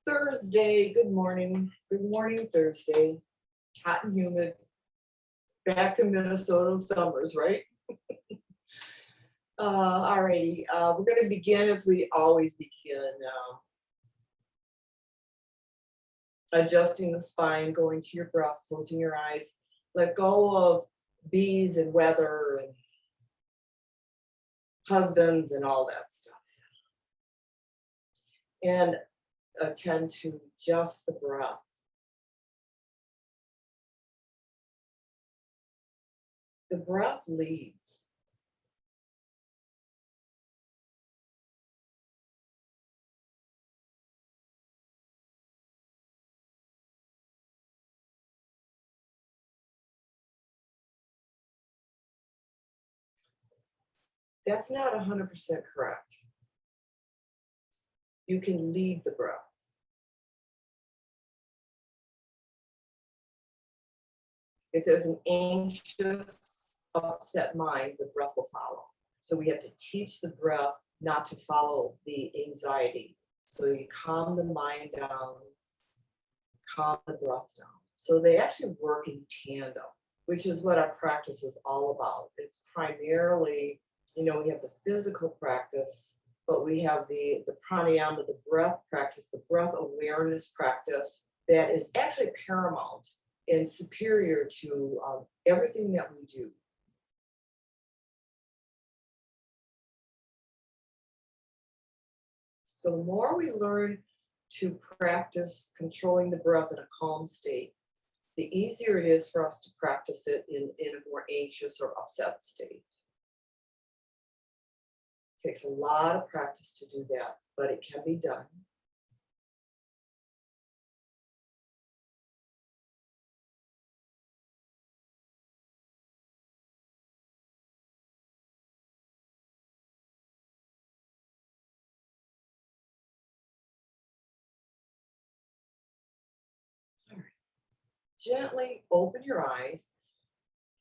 Thursday, good morning. Good morning, Thursday. Hot and humid. Back to Minnesota summers, right? Alrighty, we're going to begin as we always begin. Adjusting the spine, going to your breath, closing your eyes. Let go of bees and weather and husbands and all that stuff. And attend to just the breath. The breath leads. That's not 100% correct. You can lead the breath. If there's an anxious, upset mind, the breath will follow. So we have to teach the breath not to follow the anxiety. So you calm the mind down, calm the breath down. So they actually work in tandem, which is what our practice is all about. It's primarily, we have the physical practice, but we have the pranayama, the breath practice, the breath awareness practice that is actually paramount and superior to everything that we do. So the more we learn to practice controlling the breath in a calm state, the easier it is for us to practice it in a more anxious or upset state. It takes a lot of practice to do that, but it can be done. Gently open your eyes.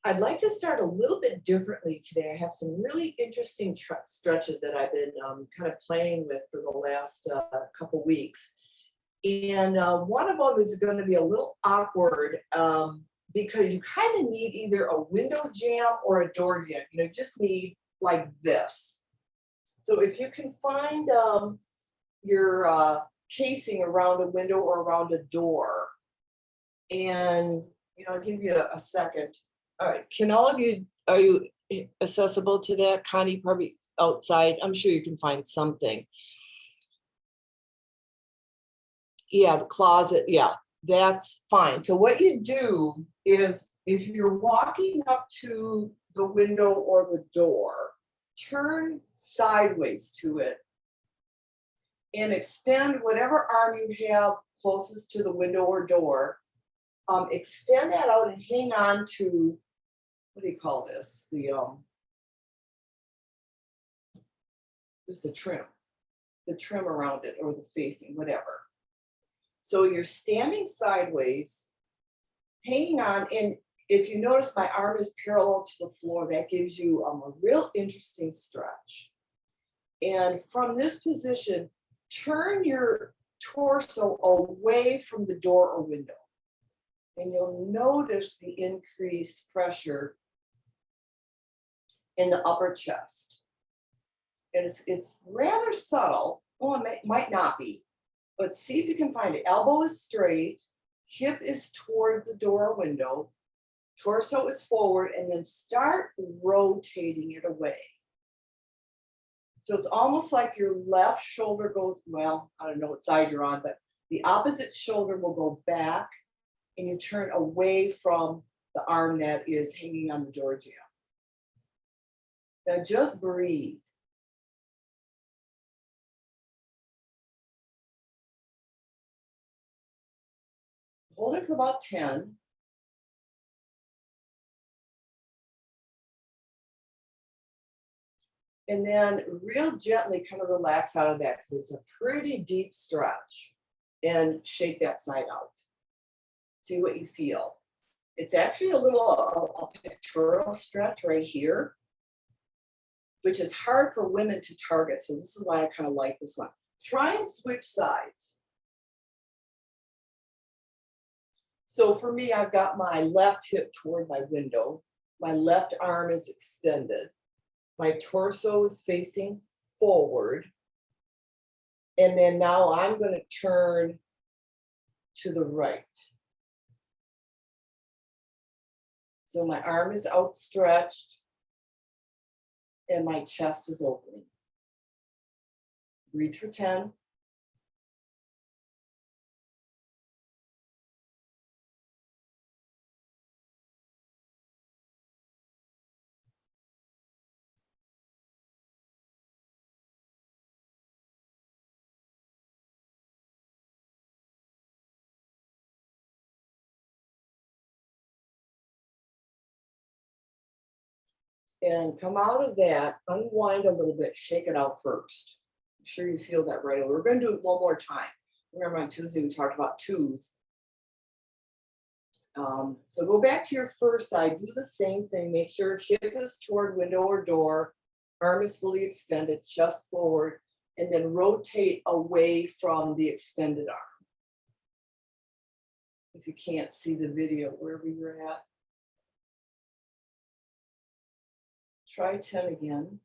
I'd like to start a little bit differently today. I have some really interesting stretches that I've been kind of playing with for the last couple weeks. And one of them is going to be a little awkward because you kind of need either a window jam or a door jam. You just need like this. So if you can find your casing around a window or around a door, and I'll give you a second. All right, can all of you, are you accessible to that? Connie, probably outside. I'm sure you can find something. Yeah, the closet, yeah, that's fine. So what you do is if you're walking up to the window or the door, turn sideways to it and extend whatever arm you have closest to the window or door. Extend that out and hang on to, what do you call this? Just the trim around it, or the facing, whatever. So you're standing sideways, hanging on, and if you notice my arm is parallel to the floor, that gives you a real interesting stretch. And from this position, turn your torso away from the door or window. And you'll notice the increased pressure in the upper chest. And it's rather subtle. Well, it might not be, but see if you can find it. Elbow is straight, hip is toward the door or window, torso is forward, and then start rotating it away. So it's almost like your left shoulder goes, well, I don't know what side you're on, but the opposite shoulder will go back, and you turn away from the arm that is hanging on the door jamb. Now just breathe. Hold it for about 10. And then real gently kind of relax out of that because it's a pretty deep stretch. And shake that side out. See what you feel. It's actually a little a pectoral stretch right here, which is hard for women to target. So this is why I kind of like this one. Try and switch sides. So for me, I've got my left hip toward my window. My left arm is extended. My torso is facing forward. And then now I'm going to turn to the right. So my arm is outstretched and my chest is opening. Breathe for 10. And come out of that, unwind a little bit, shake it out first. I'm sure you feel that right away. We're going to do it one more time. Remember on Tuesday, we talked about twos. So go back to your first side, do the same thing. Make sure hip is toward window or door, arm is fully extended, chest forward, and then rotate away from the extended arm. If you can't see the video, wherever you're at. Try 10 again.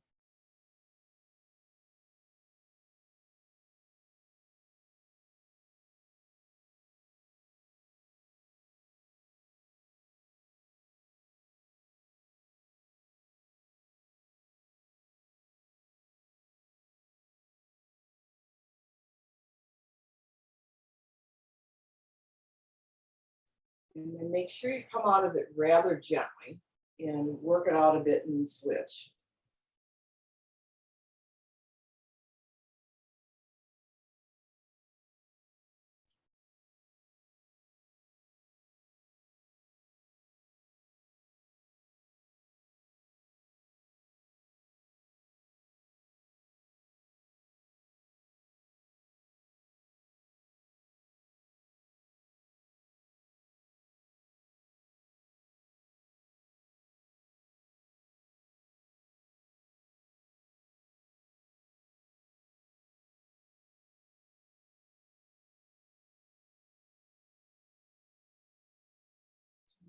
And then make sure you come out of it rather gently and work it out a bit and then switch.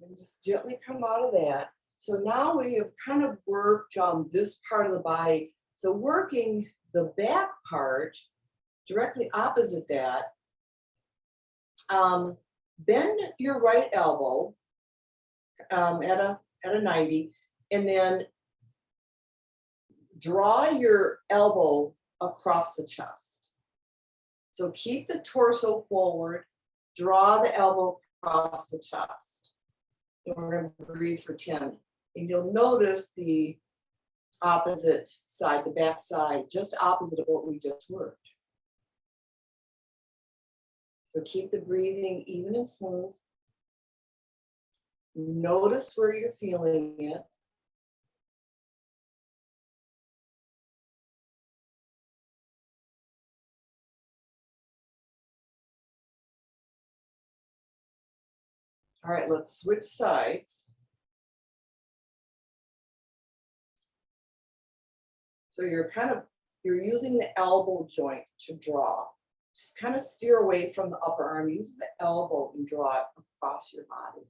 And just gently come out of that. So now we have kind of worked this part of the body. So working the back part, directly opposite that, bend your right elbow at a 90, and then draw your elbow across the chest. So keep the torso forward, draw the elbow across the chest. And we're going to breathe for 10. And you'll notice the opposite side, the back side, just opposite of what we just worked. So keep the breathing even and smooth. Notice where you're feeling it. All right, let's switch sides. So you're using the elbow joint to draw. Just kind of steer away from the upper arm. Use the elbow and draw it across your body.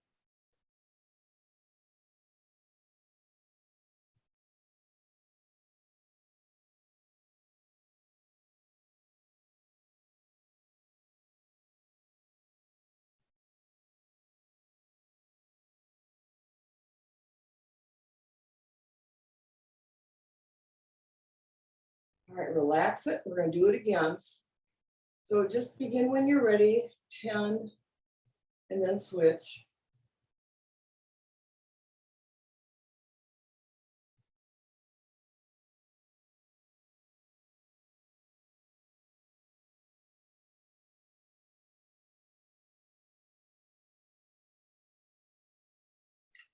All right, relax it. We're going to do it again. So just begin when you're ready, 10, and then switch.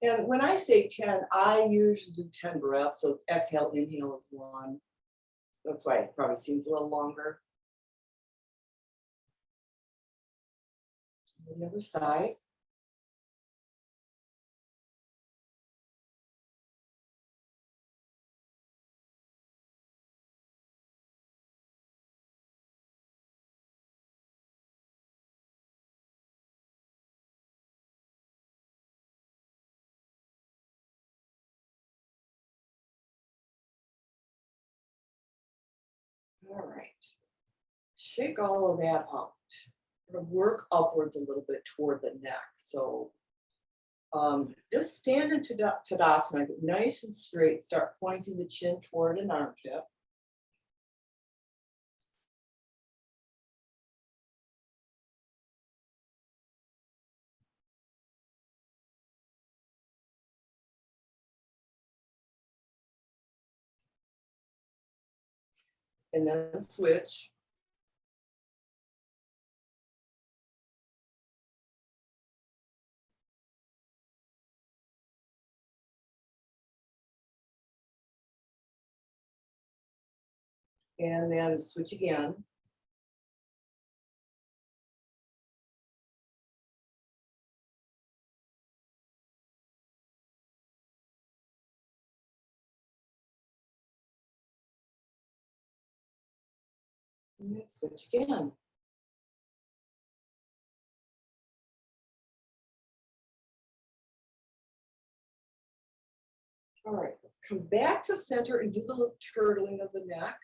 And when I say 10, I usually do 10 breaths. So it's exhale, inhale is 1. That's why it probably seems a little longer. The other side. All right. Shake all of that out. I'm gonna work upwards a little bit toward the neck. So just stand into Tadasana, get nice and straight, start pointing the chin toward an armpit. And then switch. And then switch again. And then switch again. All right, come back to center and do the little turtling of the neck.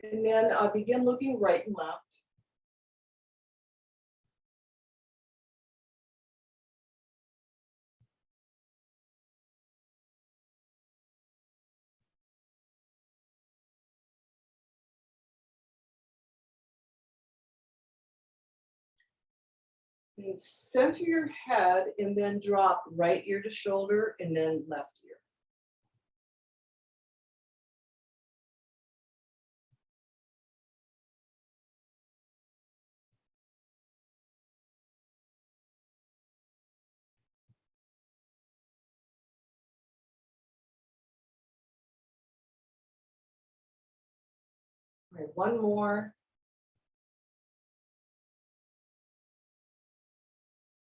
And then begin looking right and left. And center your head and then drop right ear to shoulder and then left ear. All right, one more.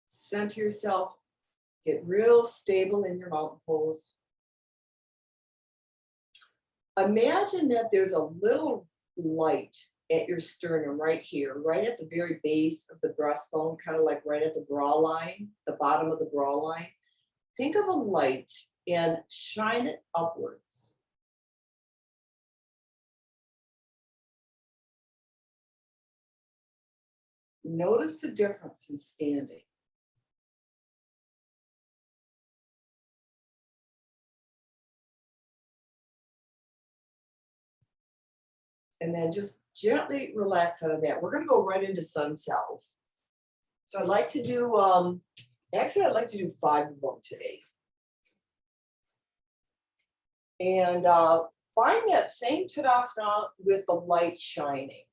Center yourself. Get real stable in your mountain pose. Imagine that there's a little light at your sternum right here, right at the very base of the breastbone, kind of like right at the bra line, the bottom of the bra line. Think of a light and shine it upwards. Notice the difference in standing. And then just gently relax out of that. We're going to go right into sun cells. So I'd like to do, actually, I'd like to do 5 of them today. And find that same Tadasana with the light shining.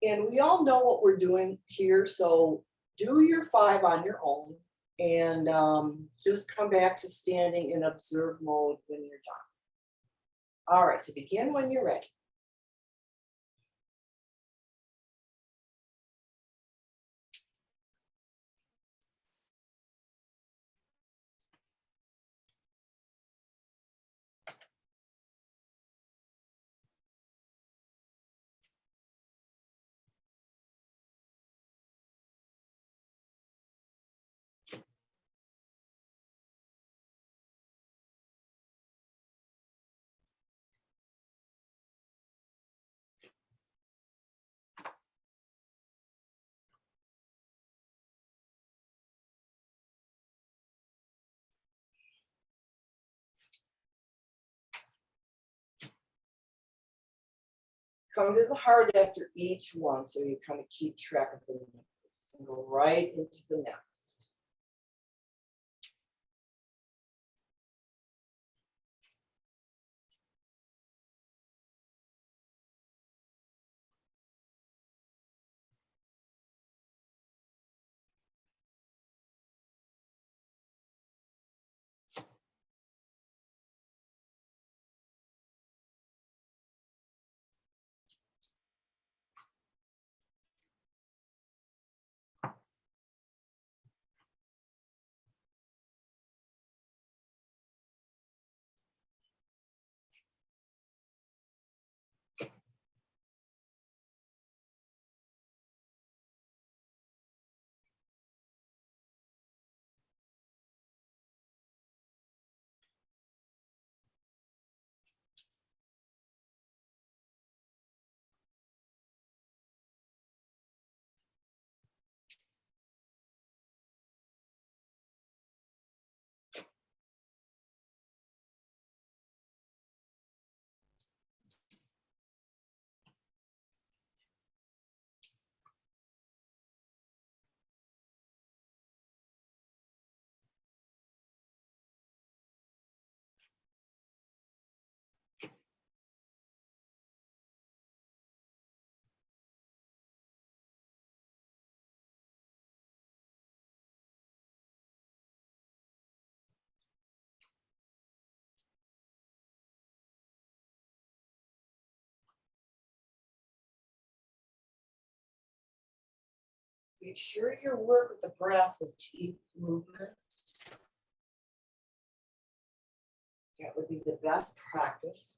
And we all know what we're doing here, so do your 5 on your own and just come back to standing in observe mode when you're done. All right, so begin when you're ready. Come to the heart after each one so you kind of keep track of the numbers. And go right into the next. Make sure you work with the breath with each movement. That would be the best practice.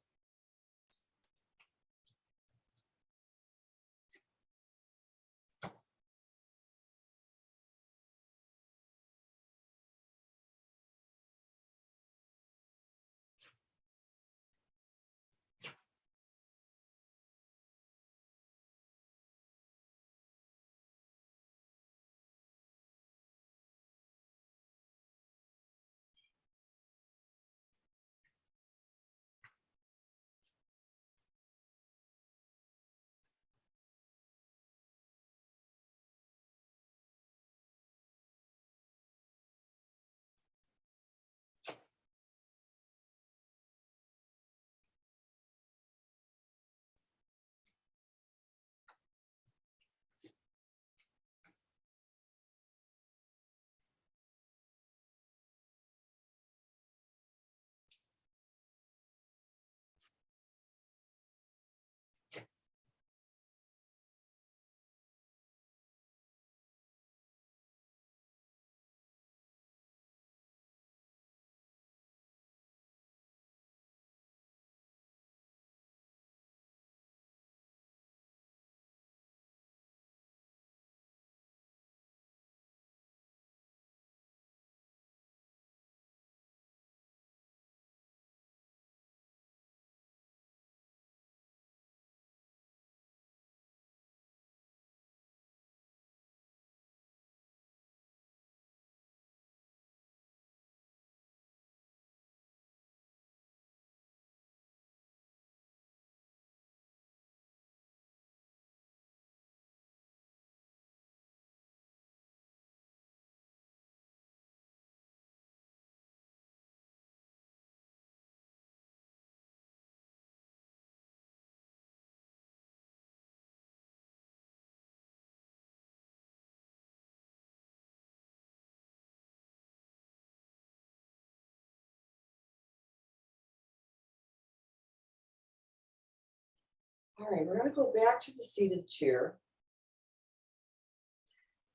All right, we're going to go back to the seated chair,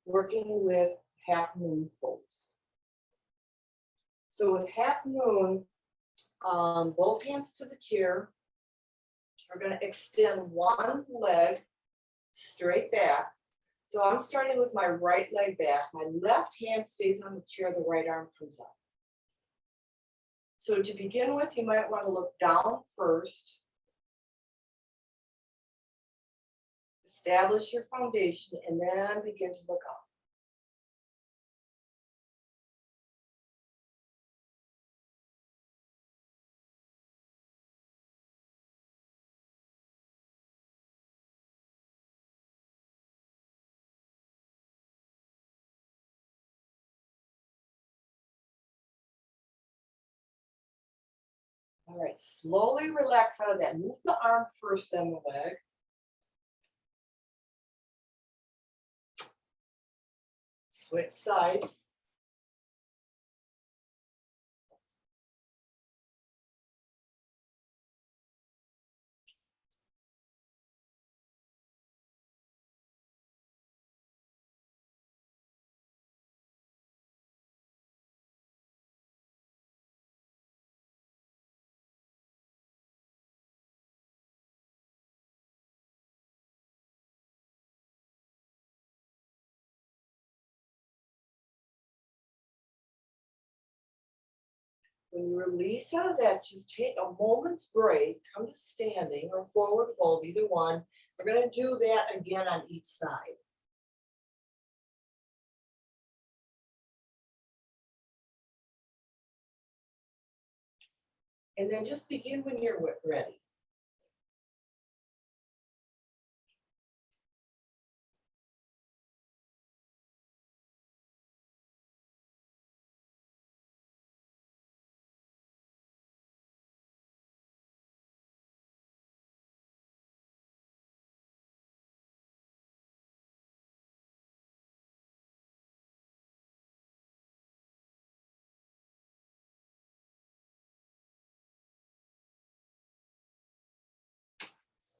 working with half moon pose. So with half moon, both hands to the chair. We're going to extend one leg straight back. So I'm starting with my right leg back. My left hand stays on the chair, the right arm comes up. So to begin with, you might want to look down first. Establish your foundation and then begin to look up. All right, slowly relax out of that. Move the arm first, then the leg. Switch sides. When you release out of that, just take a moment's break, come to standing or forward fold, either one. We're going to do that again on each side. And then just begin when you're ready.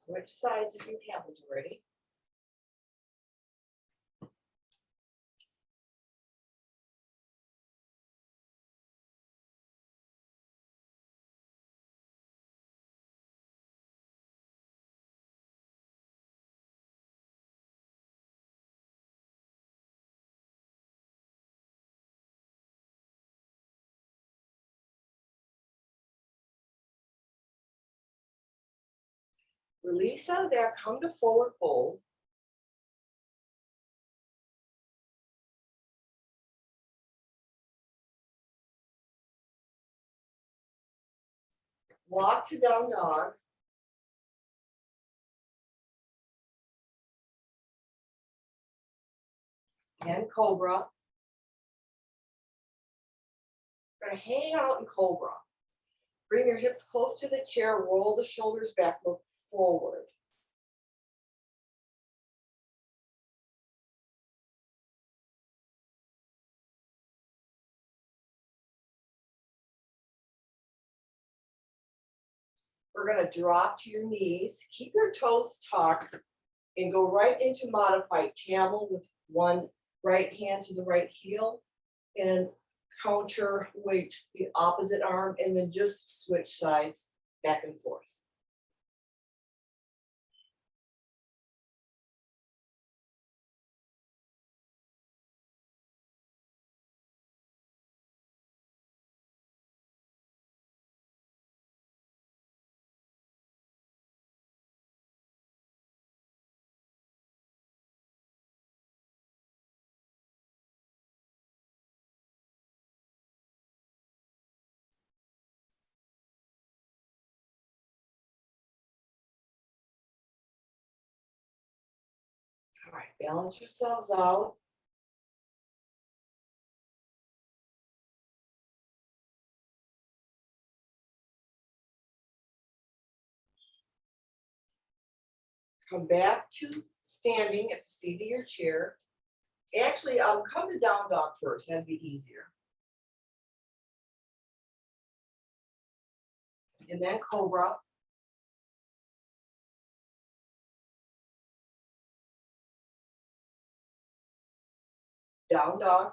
Switch sides if you haven't already. Release out of that, come to forward fold. Walk to down dog. And cobra. We're gonna hang out in cobra. Bring your hips close to the chair, roll the shoulders back, look forward. We're gonna drop to your knees, keep your toes tucked, and go right into modified camel with one right hand to the right heel, and counter weight the opposite arm, and then just switch sides back and forth. All right, balance yourselves out. Come back to standing at the seat of your chair. Actually, come to down dog first, that'd be easier. And then cobra. Down dog.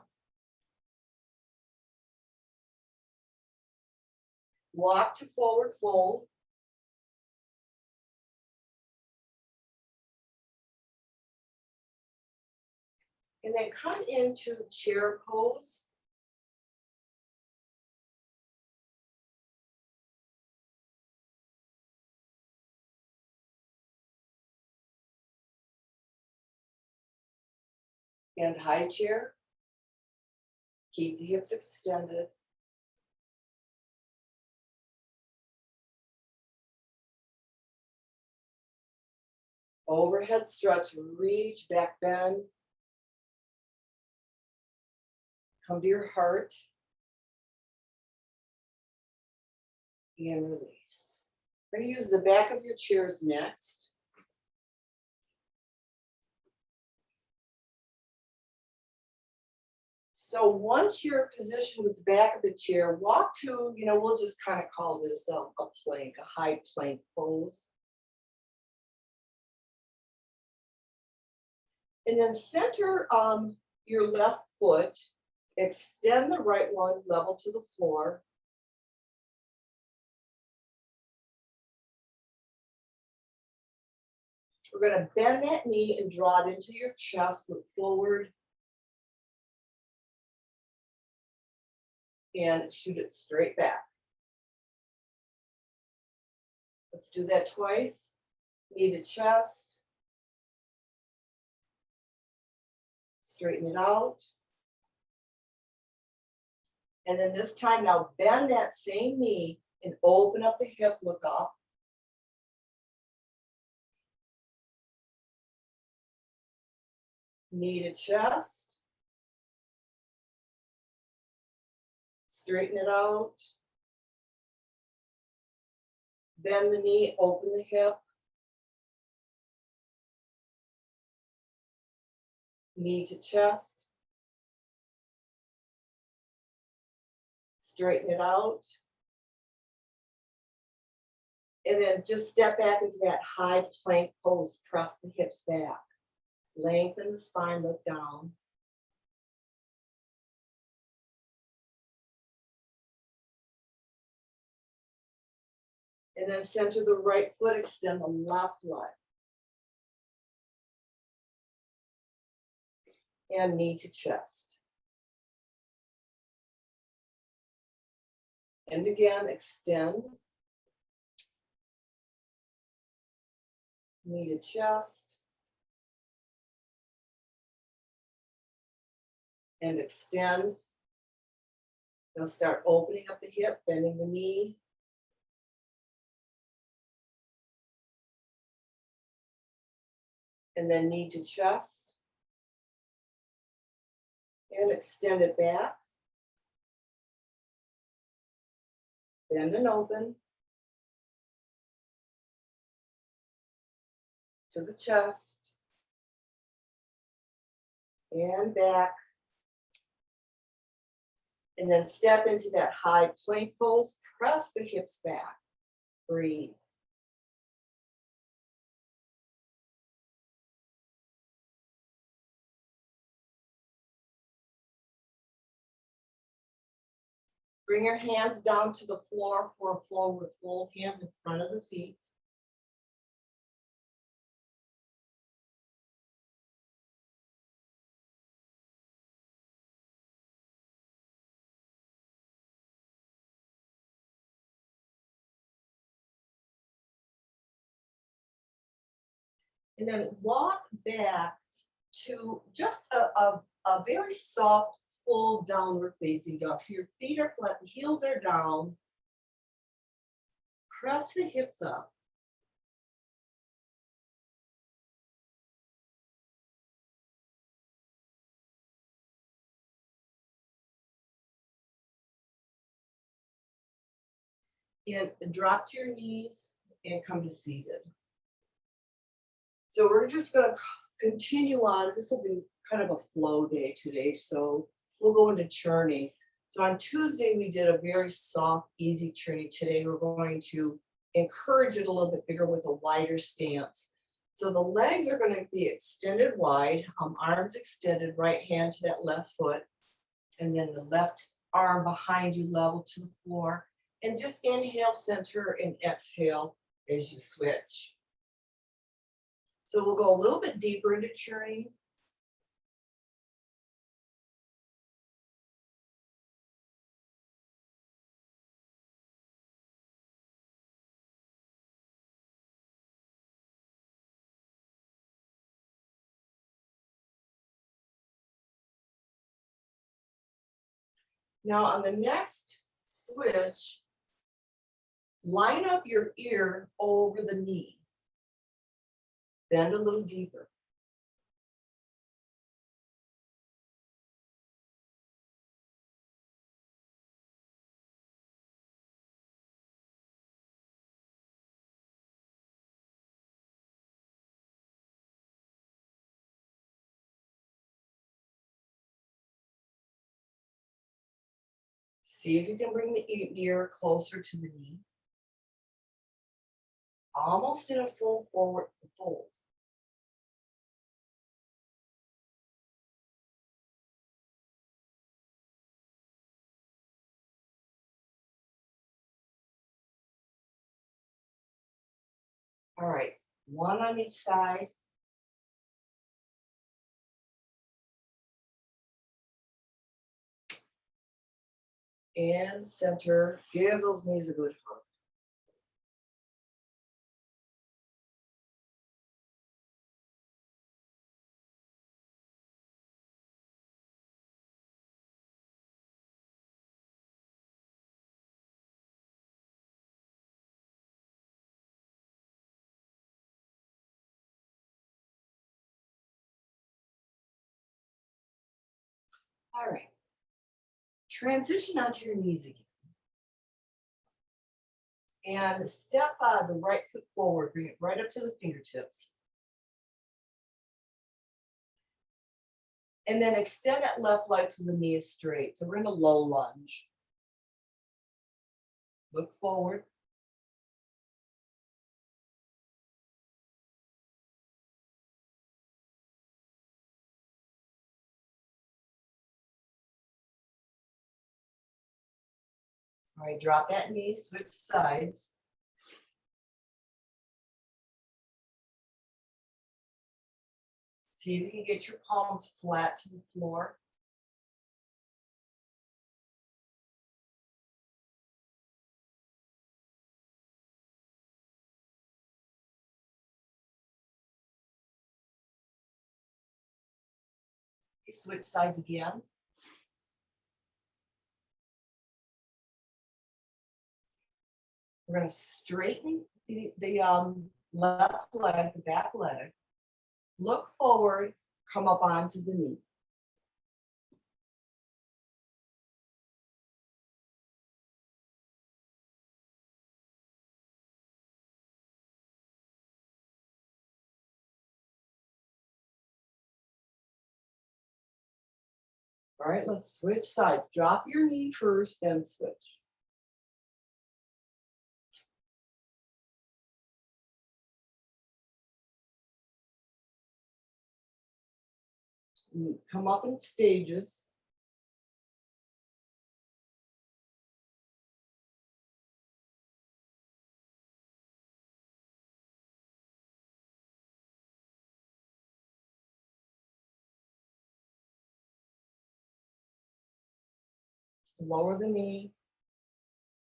Walk to forward fold. And then come into chair pose. And high chair. Keep the hips extended. Overhead stretch, reach, back bend. Come to your heart. And release. We're going to use the back of your chairs next. So once you're positioned with the back of the chair, walk to, we'll just kind of call this a plank, a high plank pose. And then center your left foot, extend the right one level to the floor. We're going to bend that knee and draw it into your chest, look forward. And shoot it straight back. Let's do that twice. Knee to chest. Straighten it out. And then this time now bend that same knee and open up the hip, look up. Knee to chest. Straighten it out. Bend the knee, open the hip. Knee to chest. Straighten it out. And then just step back into that high plank pose, press the hips back. Lengthen the spine, look down. And then center the right foot, extend the left leg. And knee to chest. And again, extend. knee to chest, and extend. Now start opening up the hip, bending the knee. And then knee to chest. And extend it back. Bend and open. To the chest. And back. And then step into that high plank pose. Press the hips back. Breathe. Bring your hands down to the floor for a forward fold, hands in front of the feet. And then walk back to just a very soft, full downward facing dog. So your feet are flat, the heels are down. Press the hips up. And drop to your knees and come to seated. So we're just going to continue on. This will be kind of a flow day today. So we'll go into churning. So on Tuesday, we did a very soft, easy churning. Today, we're going to encourage it a little bit bigger with a wider stance. So the legs are going to be extended wide, arms extended, right hand to that left foot, and then the left arm behind you level to the floor. And just inhale, center, and exhale as you switch. So we'll go a little bit deeper into churning. Now on the next switch, line up your ear over the knee. Bend a little deeper. See if you can bring the ear closer to the knee. Almost in a full forward fold. All right, one on each side. And center. Give those knees a good hug. All right. Transition onto your knees again. And step the right foot forward. Bring it right up to the fingertips. And then extend that left leg to the knee straight. So we're in a low lunge. Look forward. All right, drop that knee, switch sides. See if you can get your palms flat to the floor. Switch sides again. We're going to straighten the left leg, the back leg. Look forward, come up onto the knee. All right, let's switch sides. Drop your knee first, then switch. Come up in stages. Lower the knee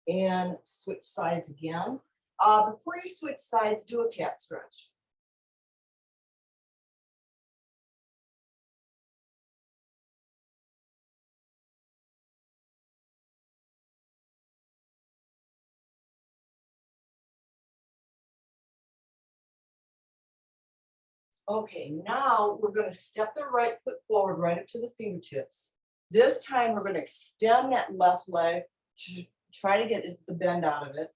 and switch sides again. Before you switch sides, do a cat stretch. Okay, now we're going to step the right foot forward right up to the fingertips. This time we're going to extend that left leg, try to get the bend out of it.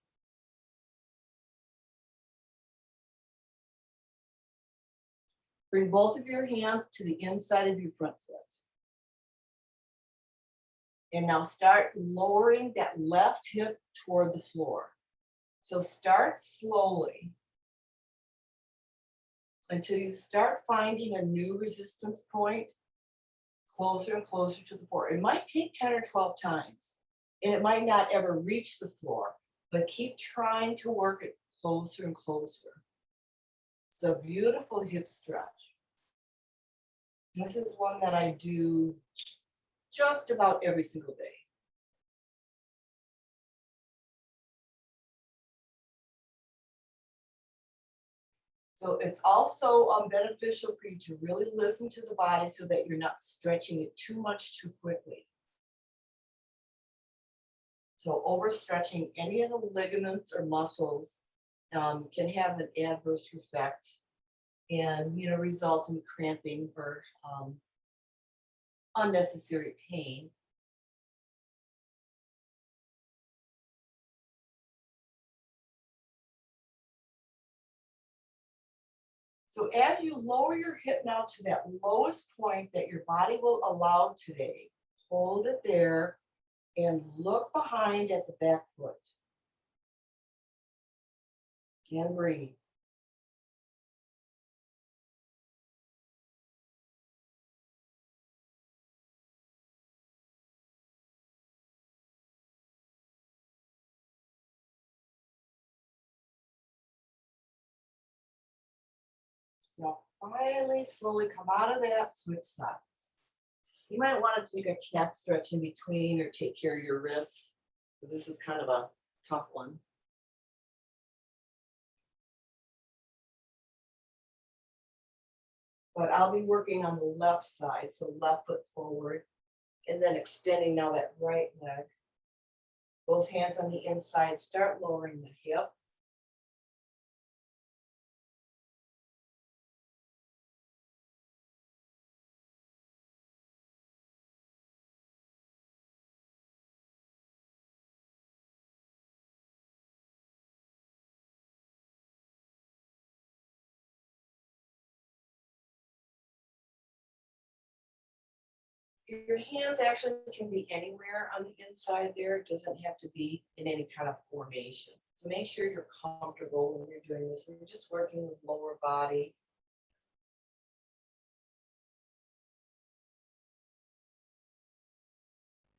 Bring both of your hands to the inside of your front foot. And now start lowering that left hip toward the floor. So start slowly until you start finding a new resistance point closer and closer to the floor. It might take 10 or 12 times, and it might not ever reach the floor, but keep trying to work it closer and closer. It's a beautiful hip stretch. This is one that I do just about every single day. So it's also beneficial for you to really listen to the body so that you're not stretching it too much too quickly. So overstretching any of the ligaments or muscles can have an adverse effect and result in cramping or unnecessary pain. So as you lower your hip now to that lowest point that your body will allow today, hold it there and look behind at the back foot. And breathe. Now finally, slowly come out of that, switch sides. You might want to take a cat stretch in between or take care of your wrists, because this is kind of a tough one. But I'll be working on the left side, so left foot forward, and then extending now that right leg. Both hands on the inside, start lowering the hip. Your hands actually can be anywhere on the inside there. It doesn't have to be in any kind of formation. So make sure you're comfortable when you're doing this. We're just working with lower body.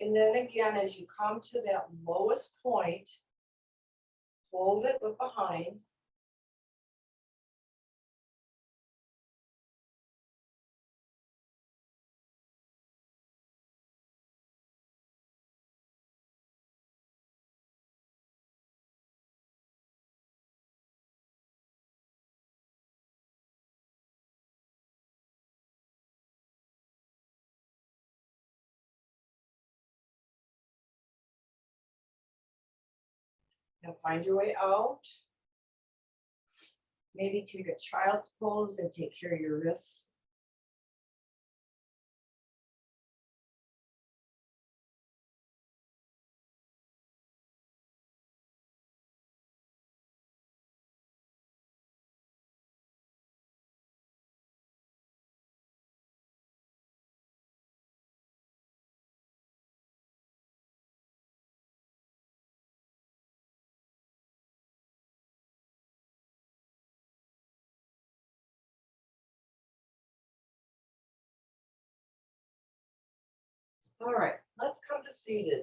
And then again, as you come to that lowest point, hold it, look behind. And find your way out. Maybe take a child's pose and take care of your wrists. All right, let's come to seated.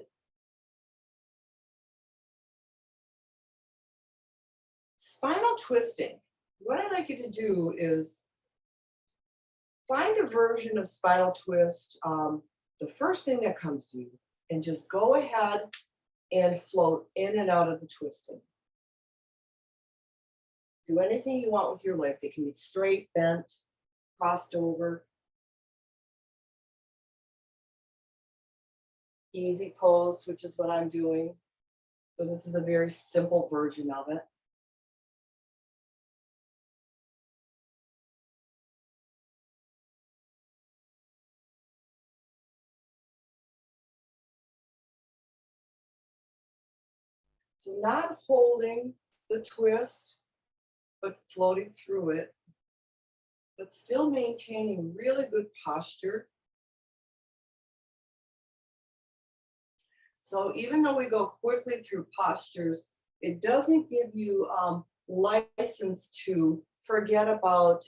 Spinal twisting. What I'd like you to do is find a version of spinal twist, the first thing that comes to you, and just go ahead and float in and out of the twisting. Do anything you want with your legs. They can be straight, bent, crossed over. Easy pose, which is what I'm doing. So this is a very simple version of it. So not holding the twist, but floating through it, but still maintaining really good posture. So even though we go quickly through postures, it doesn't give you license to forget about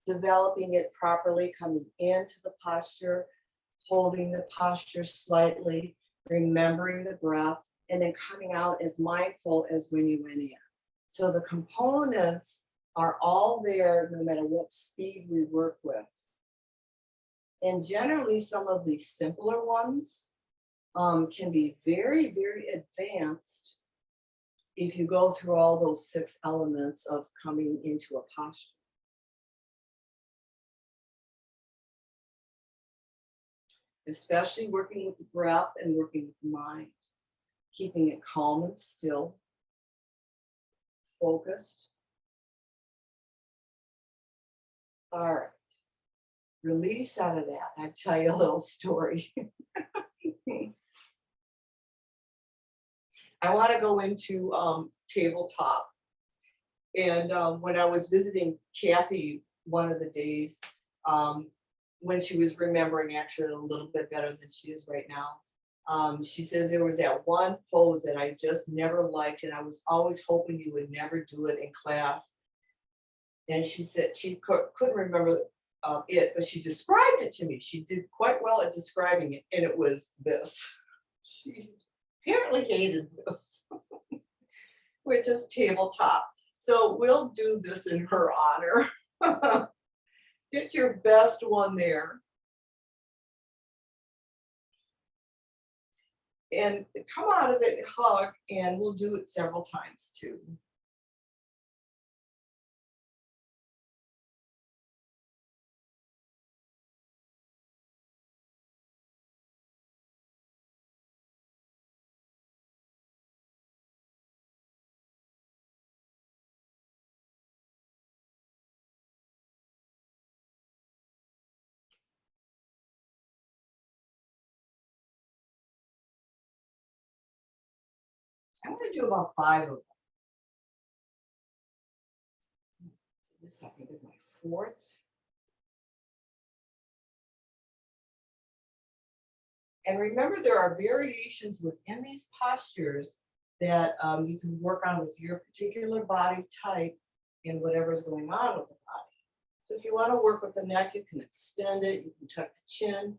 developing it properly, coming into the posture, holding the posture slightly, remembering the breath, and then coming out as mindful as when you went in. So the components are all there no matter what speed we work with. And generally, some of these simpler ones can be very, very advanced if you go through all those 6 elements of coming into a posture. Especially working with the breath and working with the mind, keeping it calm and still, focused. All right, release out of that. I'll tell you a little story. I want to go into tabletop. And when I was visiting Kathy one of the days, when she was remembering actually a little bit better than she is right now, she says there was that one pose that I just never liked, and I was always hoping you would never do it in class. And she said she couldn't remember it, but she described it to me. She did quite well at describing it, and it was this. She apparently hated this, which is tabletop. So we'll do this in her honor. Get your best one there. And come out of it, hug, and we'll do it several times too. I'm going to do about 5 of them. This I think is my 4th. And remember, there are variations within these postures that you can work on with your particular body type and whatever's going on with the body. So if you want to work with the neck, you can extend it, you can tuck the chin,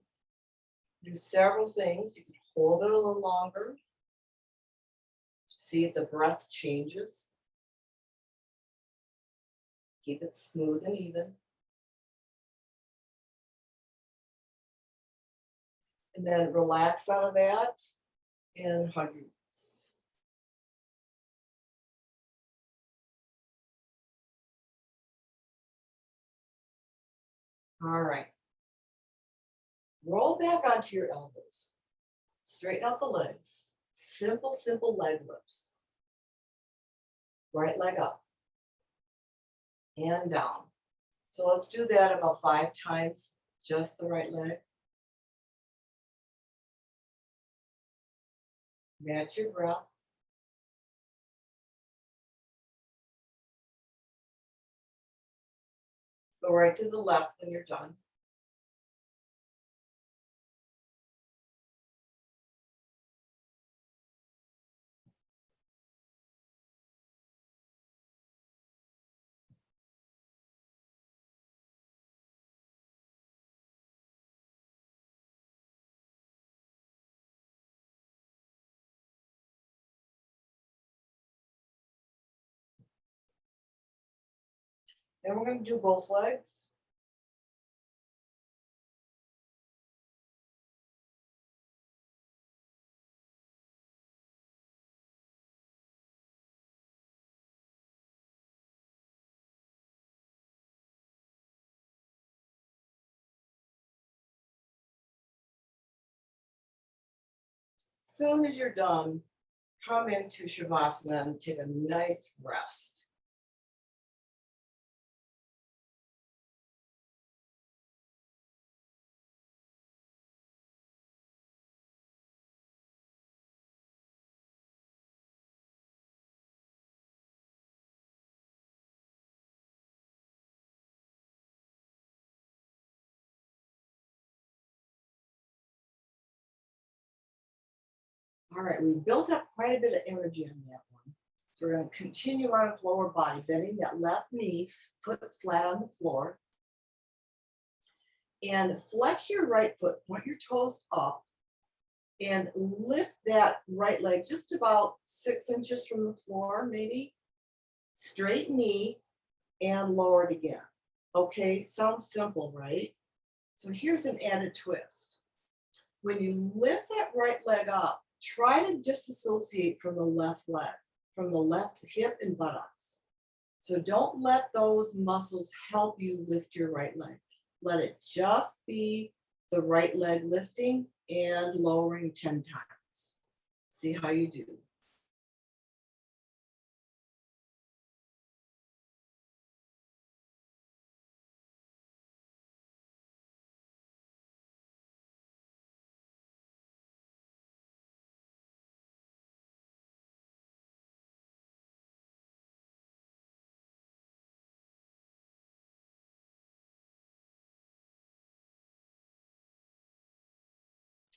do several things. You can hold it a little longer. See if the breath changes. Keep it smooth and even. And then relax out of that and hug your knees. All right. Roll back onto your elbows. Straighten out the legs. Simple, simple leg lifts. right leg up and down. So let's do that about 5 times, just the right leg. Match your breath. Go right to the left when you're done. Then we're going to do both legs. As soon as you're done, come into Shavasana and take a nice rest. All right, we built up quite a bit of energy on that one. So we're going to continue on with lower body, bending that left knee, foot flat on the floor. And flex your right foot, point your toes up, and lift that right leg just about 6 inches from the floor, maybe. Straight knee and lower it again. Okay, sounds simple, right? So here's an added twist. When you lift that right leg up, try to disassociate from the left leg, from the left hip and buttocks. So don't let those muscles help you lift your right leg. Let it just be the right leg lifting and lowering 10 times. See how you do.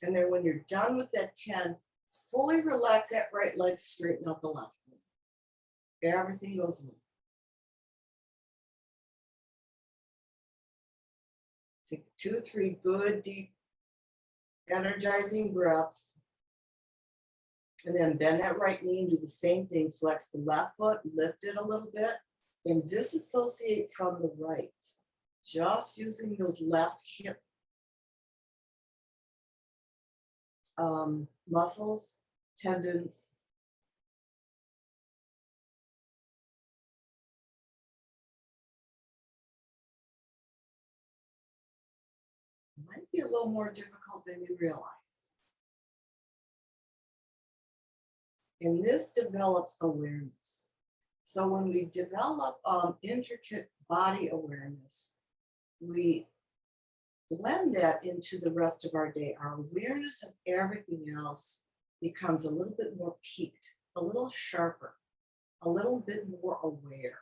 And then when you're done with that 10, fully relax that right leg, straighten out the left one. Everything goes in. Take 2 or 3 good, deep, energizing breaths. And then bend that right knee and do the same thing. Flex the left foot, lift it a little bit, and disassociate from the right. Just using those left hip muscles, tendons. It might be a little more difficult than you realize. And this develops awareness. So when we develop intricate body awareness, we blend that into the rest of our day. Our awareness of everything else becomes a little bit more peaked, a little sharper, a little bit more aware.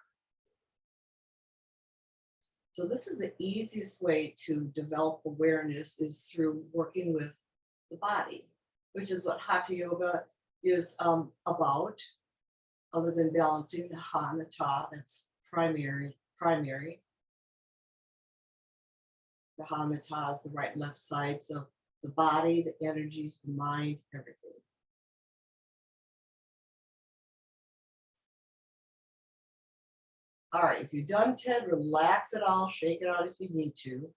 So this is the easiest way to develop awareness, is through working with the body, which is what Hatha Yoga is about, other than balancing the Ha and the Ta. That's primary. The Ha and the Ta is the right and left sides of the body, the energies, the mind, everything. All right, if you're done, Ted, relax it all, shake it out if you need to.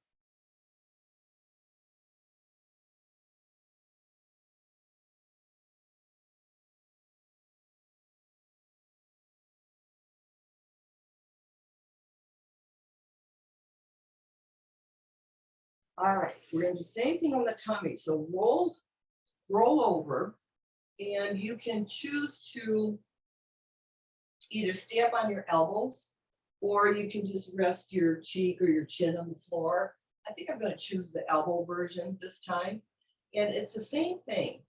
All right, we're gonna do the same thing on the tummy. So roll over, and you can choose to either stay up on your elbows or you can just rest your cheek or your chin on the floor. I think I'm going to choose the elbow version this time. And it's the same thing.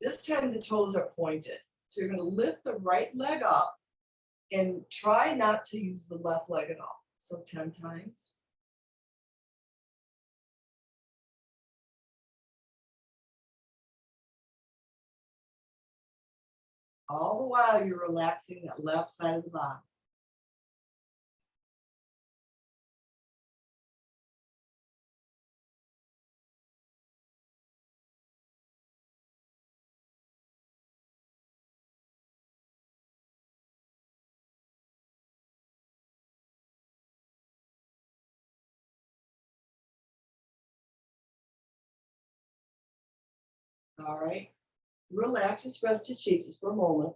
This time the toes are pointed. So you're going to lift the right leg up and try not to use the left leg at all. So 10 times. All the while you're relaxing that left side of the body. All right. Relax, just rest your cheek just for a moment.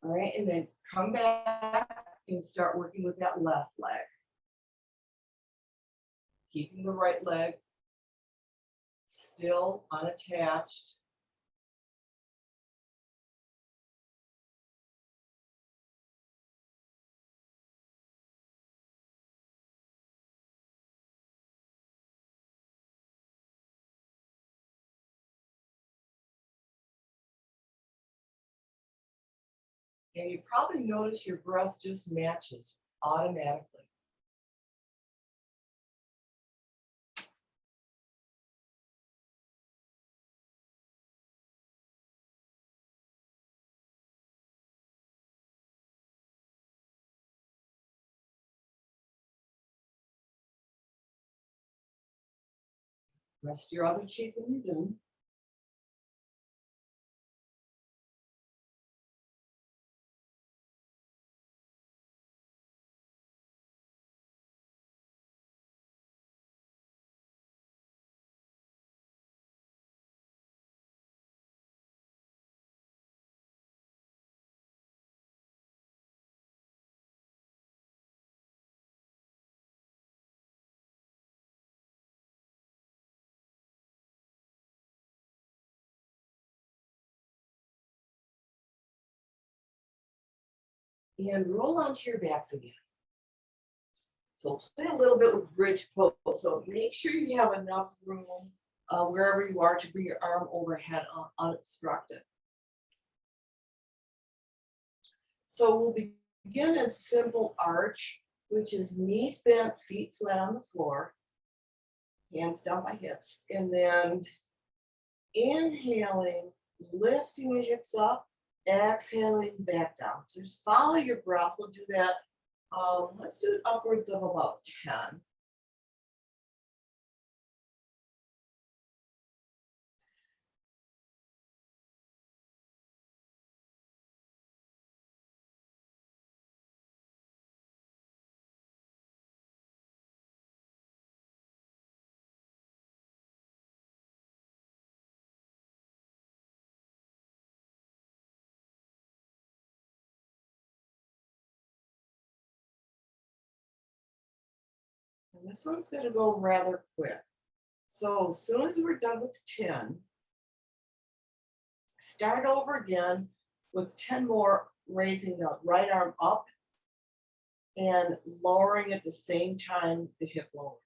All right, and then come back and start working with that left leg. Keeping the right leg still unattached. And you probably notice your breath just matches automatically. Rest your other cheek when you're done. And roll onto your backs again. So play a little bit with bridge pose. So make sure you have enough room wherever you are to bring your arm overhead unobstructed. So we'll begin in simple arch, which is knees bent, feet flat on the floor, hands down by hips, and then inhaling, lifting the hips up, exhaling back down. So just follow your breath. We'll do that. Let's do it upwards of about 10. And this one's going to go rather quick. So as soon as we're done with 10, start over again with 10 more, raising the right arm up and lowering at the same time the hip lowers.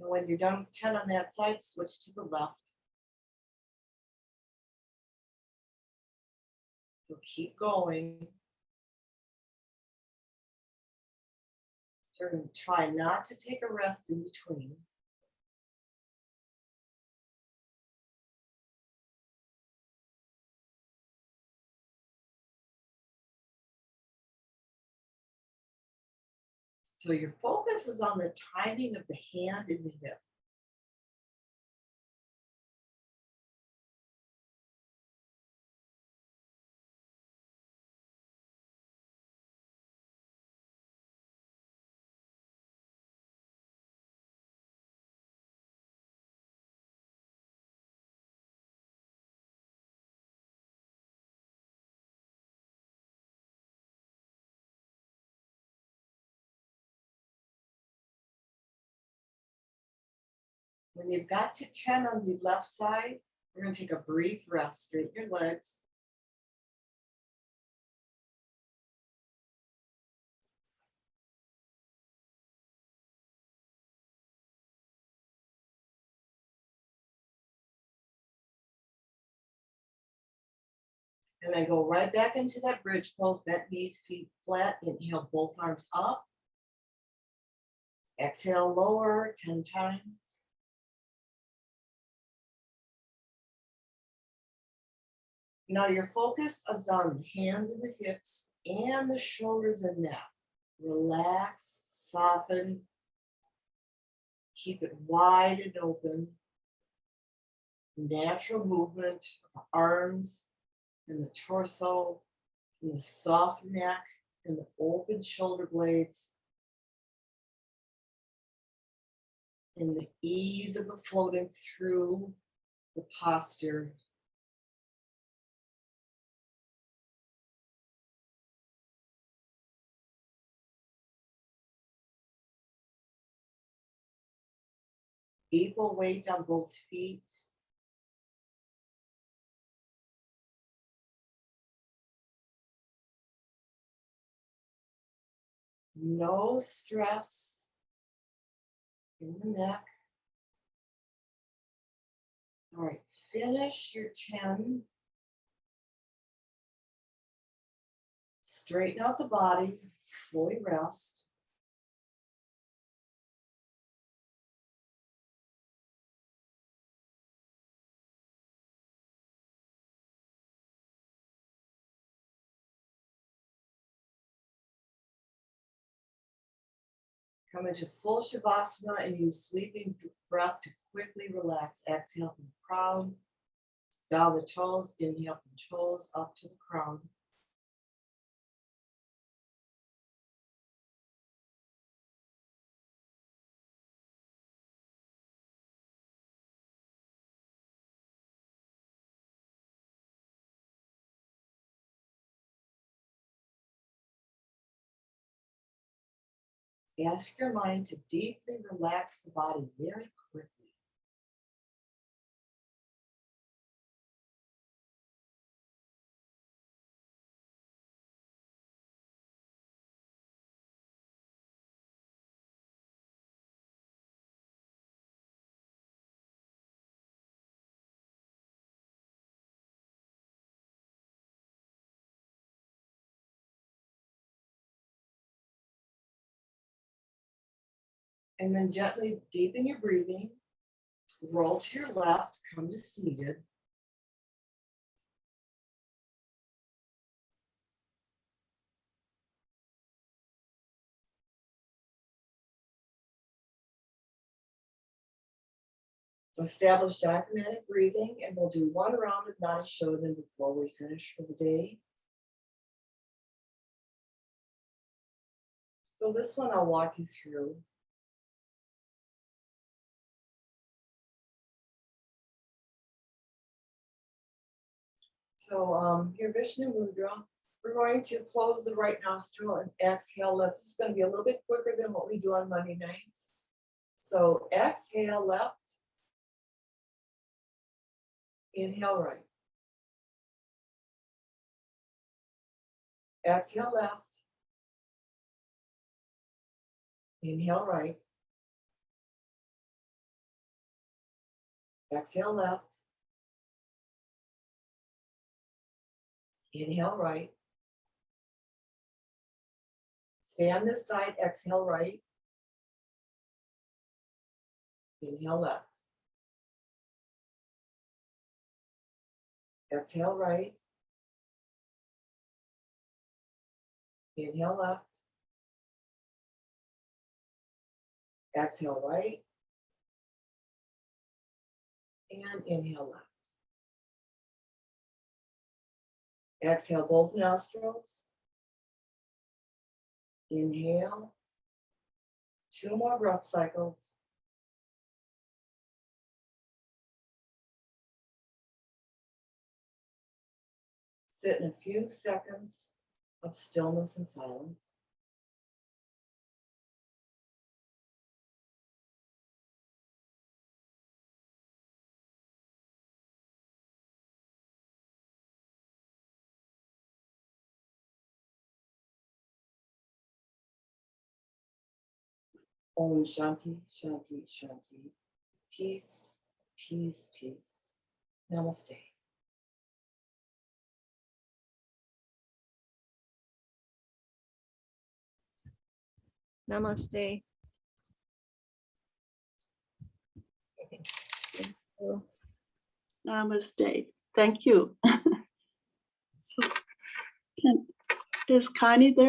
And when you're done with 10 on that side, switch to the left. So keep going. Try not to take a rest in between. So your focus is on the timing of the hand and the hip. When you've got to 10 on the left side, we're going to take a brief rest. Straighten your legs. And then go right back into that bridge pose, bent knees, feet flat. Inhale, both arms up. Exhale, lower 10 times. Now your focus is on the hands and the hips and the shoulders and neck. Relax, soften, keep it wide and open. Natural movement of the arms and the torso, and the soft neck and the open shoulder blades. And the ease of the floating through the posture. Equal weight on both feet. No stress in the neck. All right, finish your 10. Straighten out the body, fully rest. Come into full Shavasana and use sweeping breath to quickly relax. Exhale from the crown, down the toes, inhale from toes up to the crown. Ask your mind to deeply relax the body very quickly. And then gently deepen your breathing. Roll to your left, come to seated. Establish diaphragmatic breathing, and we'll do one round of Nadi Shodhana before we finish for the day. So this one I'll walk you through. So your Vishnu Mudra, we're going to close the right nostril and exhale. This is going to be a little bit quicker than what we do on Monday nights. So exhale left. Inhale right. Exhale left. Inhale right. Exhale left. Inhale right. Stay on this side. Exhale right. Inhale left. Exhale right. Inhale left. Exhale right. And inhale left. Exhale both nostrils. Inhale. 2 more breath cycles. Sit in a few seconds of stillness and silence. Om Shanti, Shanti, Shanti. Peace, peace, peace. Namaste. Namaste. Namaste. Thank you. So, is Connie there?